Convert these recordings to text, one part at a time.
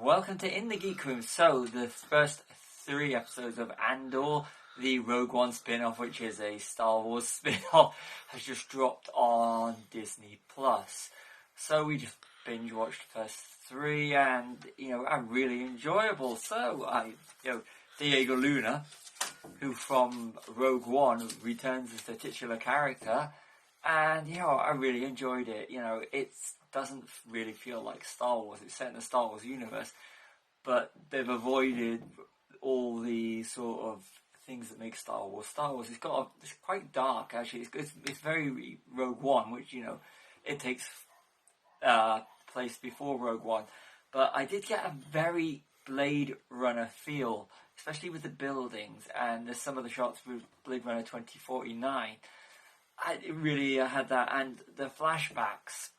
Welcome to In the Geek Room. So, the first 3 episodes of Andor, the Rogue One spin-off, which is a Star Wars spin-off, has just dropped on Disney+. So, we just binge-watched the first 3 and, are really enjoyable. So, Diego Luna, who from Rogue One returns as the titular character, and, I really enjoyed it. It doesn't really feel like Star Wars. It's set in the Star Wars universe, but they've avoided all the sort of things that make Star Wars. Star Wars, it's quite dark, actually. It's very Rogue One, which, it takes place before Rogue One. But I did get a very Blade Runner feel, especially with the buildings and some of the shots with Blade Runner 2049. I really had that, and the flashbacks.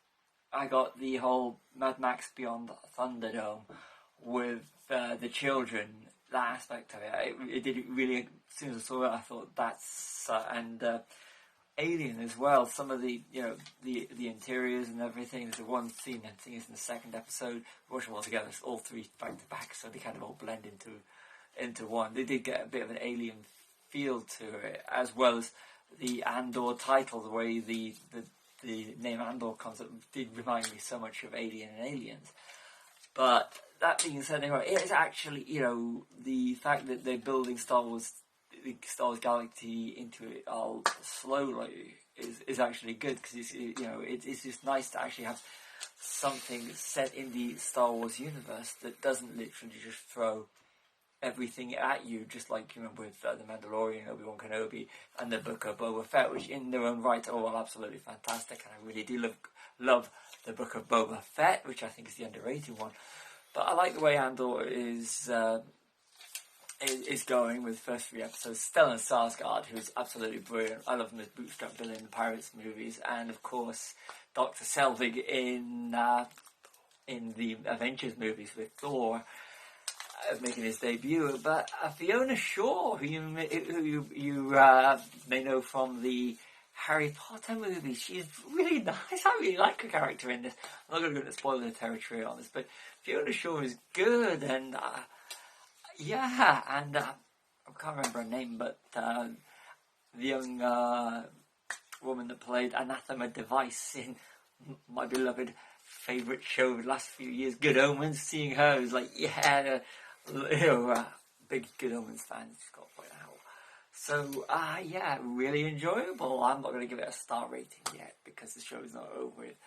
I got the whole Mad Max Beyond Thunderdome with the children. That aspect of it, it did really. As soon as I saw it, I thought that's and Alien as well. Some of the the interiors and everything. There's one scene, I think it's in the second episode. We watched them all together, it's all 3 back to back, so they kind of all blend into one. They did get a bit of an Alien feel to it, as well as the Andor title. The way the name Andor comes up did remind me so much of Alien and Aliens. But that being said, anyway, it is actually, the fact that they're building Star Wars Galaxy into it all slowly is actually good, because it's just nice to actually have something set in the Star Wars universe that doesn't literally just throw everything at you, just like with The Mandalorian, Obi-Wan Kenobi, and the Book of Boba Fett, which in their own right are all absolutely fantastic, and I really do love the Book of Boba Fett, which I think is the underrated one. But I like the way Andor is going with the first 3 episodes. Stellan Skarsgård, who's absolutely brilliant. I love him as Bootstrap Bill in the Pirates movies, and of course Dr. Selvig in the Avengers movies with Thor. Making his debut, but Fiona Shaw, who you may know from the Harry Potter movies, she's really nice. I really like her character in this. I'm not going to go into spoiler territory on this, but Fiona Shaw is good, and I can't remember her name, but the young woman that played Anathema Device in my beloved favourite show of the last few years, Good Omens. Seeing her is like, big Good Omens fan, just got to point out. So, really enjoyable. I'm not going to give it a star rating yet, because the show is not over it.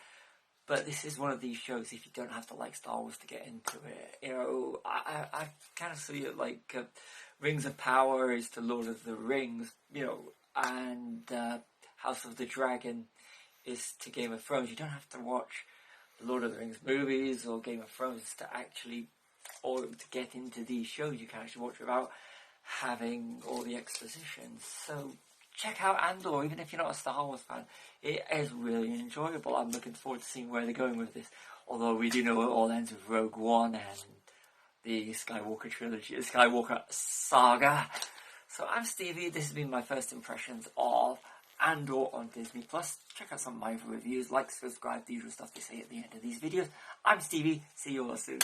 But this is one of these shows, if you don't have to like Star Wars to get into it. I kind of see it like Rings of Power is to Lord of the Rings, and House of the Dragon is to Game of Thrones. You don't have to watch the Lord of the Rings movies or Game of Thrones to actually, or to get into these shows. You can actually watch without having all the exposition. So check out Andor, even if you're not a Star Wars fan. It is really enjoyable. I'm looking forward to seeing where they're going with this. Although we do know it all ends with Rogue One and the Skywalker trilogy, the Skywalker saga. So I'm Stevie. This has been my first impressions of Andor on Disney+. Check out some of my other reviews. Like, subscribe, the usual stuff they say at the end of these videos. I'm Stevie. See you all soon.